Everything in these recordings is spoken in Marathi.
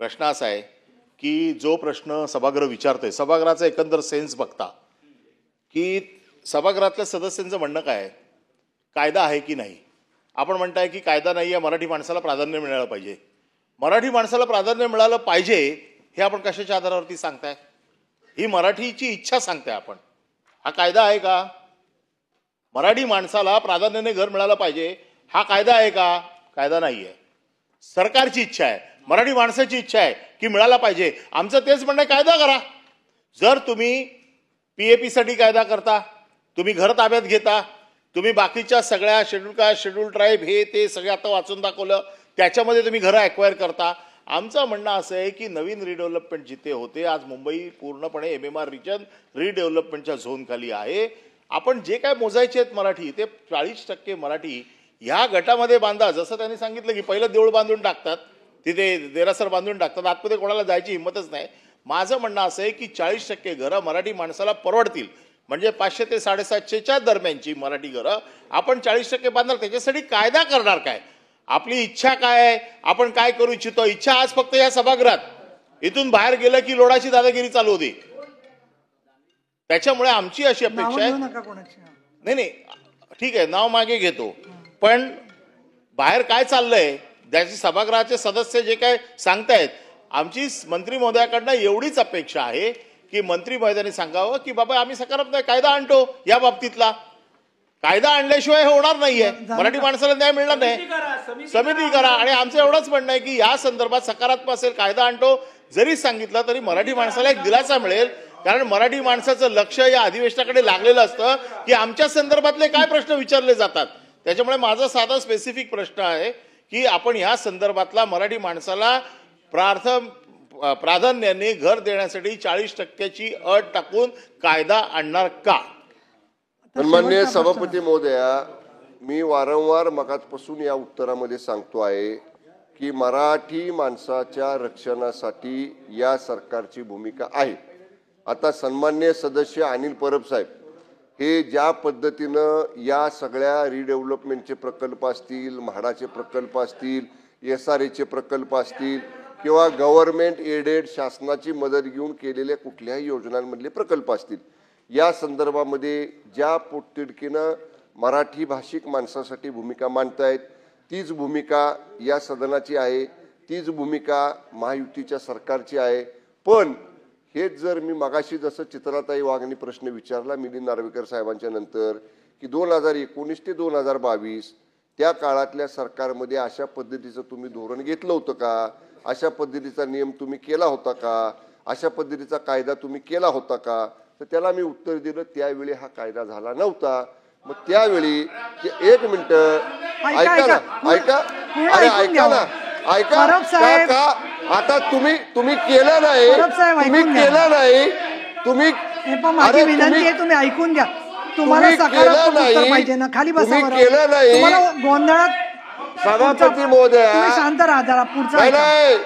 प्रश्न असा आहे की जो प्रश्न सभागृह विचारतोय, सभागृहाचा एकंदर सेन्स बघता की सभागृहातल्या सदस्यांचं म्हणणं काय आहे, कायदा आहे की नाही. आपण म्हणताय की कायदा नाही आहे, मराठी माणसाला प्राधान्य मिळालं पाहिजे. मराठी माणसाला प्राधान्य मिळालं पाहिजे हे आपण कशाच्या आधारावरती सांगताय? ही मराठीची इच्छा सांगताय आपण. हा कायदा आहे का? मराठी माणसाला प्राधान्याने घर मिळालं पाहिजे हा कायदा आहे का? कायदा नाही आहे. सरकारची इच्छा आहे, मराठी माणसाची इच्छा आहे की मिळाला पाहिजे. आमचं तेच म्हणणं आहे, कायदा करा. जर तुम्ही PAP साठी कायदा करता, तुम्ही घर ताब्यात घेता, तुम्ही बाकीच्या सगळ्या शेड्यूल कास्ट, शेड्यूल ट्राईब हे ते सगळं आता वाचून दाखवलं, त्याच्यामध्ये तुम्ही घरं ॲक्वायर करता. आमचं म्हणणं असं आहे की नवीन रिडेव्हलपमेंट जिथे होते, आज मुंबई पूर्णपणे MMR रिजन रिडेव्हलपमेंटच्या झोनखाली आहे. आपण जे काय मोजायचे आहेत मराठी, ते 40% मराठी ह्या गटामध्ये बांधा. जसं त्यांनी सांगितलं की पहिलं देऊळ बांधून टाकतात, तिथे देरासर बांधून टाकतात, आतमध्ये कोणाला जायची हिंमतच नाही. माझं म्हणणं असं आहे की 40% घरं मराठी माणसाला परवडतील, म्हणजे 500 ते 750च्या दरम्यानची मराठी घरं आपण 40% बांधणार. त्याच्यासाठी कायदा करणार काय? आपली इच्छा काय आहे, आपण काय करू इच्छितो? इच्छा आज फक्त या सभागृहात, इथून बाहेर गेलं की लोडाची दादागिरी चालू होती. त्याच्यामुळे आमची अशी अपेक्षा आहे, नाही ठीक आहे नाव मागे घेतो, पण बाहेर काय चाललंय त्याची सभागृहाचे सदस्य जे काय सांगतायत, आमची मंत्री महोदयाकडनं एवढीच अपेक्षा आहे की मंत्री महोदयांनी सांगावं की बाबा आम्ही सकारात्मक कायदा आणतो. या बाबतीतला कायदा आणल्याशिवाय होणार नाहीये, मराठी माणसाला न्याय मिळणार नाही. समिती करा. आणि आमचं एवढंच म्हणणं आहे की या संदर्भात सकारात्मक असेल, कायदा आणतो जरी सांगितलं तरी मराठी माणसाला एक दिलासा मिळेल. कारण मराठी माणसाचं लक्ष या अधिवेशनाकडे लागलेलं असतं की आमच्या संदर्भातले काय प्रश्न विचारले जातात. त्याच्यामुळे माझा साधा स्पेसिफिक प्रश्न आहे की आपण ह्या संदर्भातला मराठी माणसाला प्राधान्याने घर देण्यासाठी 40%ची अट टाकून कायदा आणणार का? सन्माननीय सभापती महोदया, मी वारंवार मगाचपासून या उत्तरामध्ये सांगतो आहे की मराठी माणसाच्या रक्षणासाठी या सरकारची भूमिका आहे. आता सन्माननीय सदस्य अनिल परब साहेब हे ज्या पद्धतीनं या सगळ्या रिडेव्हलपमेंटचे प्रकल्प असतील, म्हाडाचे प्रकल्प असतील, SRAचे प्रकल्प असतील किंवा गव्हर्नमेंट एडेड शासनाची मदत घेऊन केलेल्या कुठल्याही योजनांमधले प्रकल्प असतील, या संदर्भामध्ये ज्या पोटतिडकीनं मराठी भाषिक माणसासाठी भूमिका मांडतायत, तीच भूमिका या सदनाची आहे, तीच भूमिका महायुतीच्या सरकारची आहे. पण हेच जर मी मगाशी जसं चित्राताई वाघनी प्रश्न विचारला मिलिंद नार्वेकर साहेबांच्या नंतर की 2019 ते 2022 त्या काळातल्या सरकारमध्ये अशा पद्धतीचं तुम्ही धोरण घेतलं होतं का? अशा पद्धतीचा नियम तुम्ही केला होता का? अशा पद्धतीचा कायदा तुम्ही केला होता का? तर त्याला मी उत्तर दिलं, त्यावेळी हा कायदा झाला नव्हता. मग त्यावेळी एक मिनिट ऐका ना, ऐका, अरे ऐका ना, ऐका का? आता तुम्ही केलं नाही, तुम्ही केलं नाही, तुम्ही माझी विनंती आहे तुम्ही ऐकून घ्या. तुम्हाला सकारात्मक उत्तर पाहिजे ना, खाली बसा. केलं नाही तुम्हाला गोंधळात सभापती महोदया, तुम्ही शांत राहा जरा. पुढचा नाही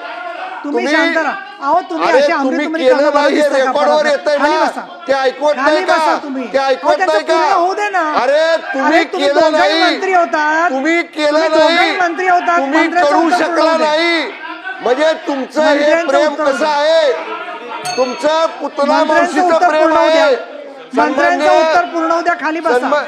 तुम्ही शांत राहा. अहो तुम्ही असे रेकॉर्डवर येतंय ना, ते ऐकवत नाही का? ते ऐकवत नाही का? होऊ दे ना. अरे तुम्ही केलं नाही, मंत्री होतात, तुम्ही केलं नाही, मंत्री होतात, तुम्ही करू शकला नाही. म्हणजे तुमचं हे प्रेम कसं आहे? तुमचं पुतला मावशीचं प्रेम आहे. मंत्र्यांचं उत्तर पूर्ण होऊ द्या, खाली बसा.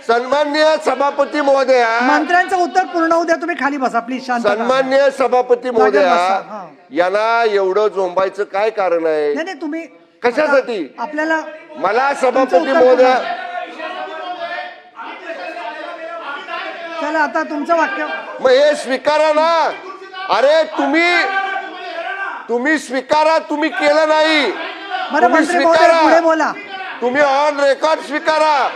सन्माननीय सभापती महोदया, मंत्र्यांचं उत्तर पूर्ण होऊ द्या, तुम्ही खाली बसा प्लीज. शांत. सन्माननीय सभापती महोदया, यांना एवढं झोंबायचं काय कारण आहे? नाही तुम्ही कशासाठी? आपल्याला मला सभापती महोदया, चला आता तुमचं वाक्य मग हे स्वीकारा ना. अरे तुम्ही स्वीकारा, तुम्ही केलं नाही. तुम्ही स्वीकारा, पुढे बोला. तुम्ही ऑन रेकॉर्ड स्वीकारा,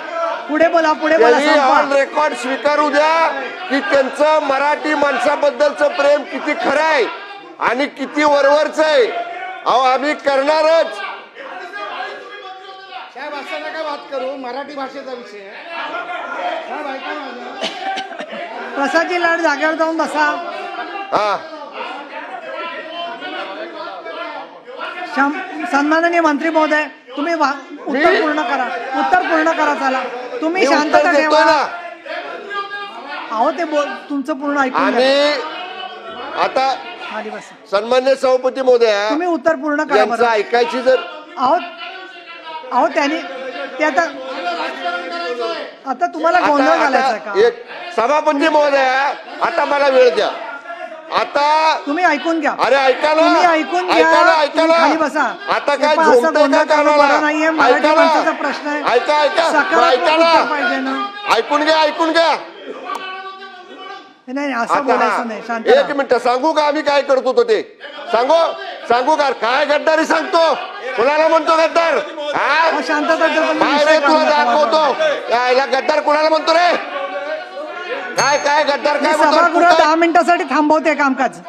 पुढे बोला, पुढे बोला. ऑन रेकॉर्ड स्वीकारू द्या की त्यांचं मराठी माणसाबद्दलचं प्रेम किती खरं आहे आणि किती वरवरच आहे. अहो आम्ही करणारच. साहेब असं नका बात करू, मराठी भाषेचा विषय प्रसादजी लाड जागेवर जाऊन बसा. हा, सन्माननीय मंत्री महोदय, तुम्ही उत्तर पूर्ण करा. उत्तर पूर्ण करा. चला तुम्ही शांतता ठेवा. अहो ते तुमचं पूर्ण ऐकून आणि आता खाली बसा. सन्मान्य सभापती महोदया, तुम्ही उत्तर पूर्ण करा यांचं बरं. ऐकायची जर अहो त्यांनी ते आता तुम्हाला गोंधळ घालायचा का? एक सभापती महोदया, आता मला वेळ द्या. आता तुम्ही ऐकून घ्या. अरे ऐका ना, तुम्ही ऐकून घ्या. ऐका ना, तुम्ही खाली बसा. आता काय हे पहा, असं झोपतंय गोंधळ का करणं कानाला? बरं नाहीये. मराठी ऐका ना. माणसाचा प्रश्न आहे. ऐका ऐका सकारात्मक ऐका उत्तर पाहिजे ना, ना. ऐकून घ्या ऐकून घ्या. नाही असं आता बोलायचं नाही. शांत एक राहा. मिनिट सांगू का आम्ही काय करतो तो ते सांगू का? काय गद्दारी सांगतो? कुणाला म्हणतो गद्दार? अहो, शांतता ठेवा. काय रे तुला दाखवतो याला गद्दार कुणाला म्हणतो रे? काय गद्दार काय म्हणतो? सभागृह 10 मिनिटासाठी थांबवते कामकाज.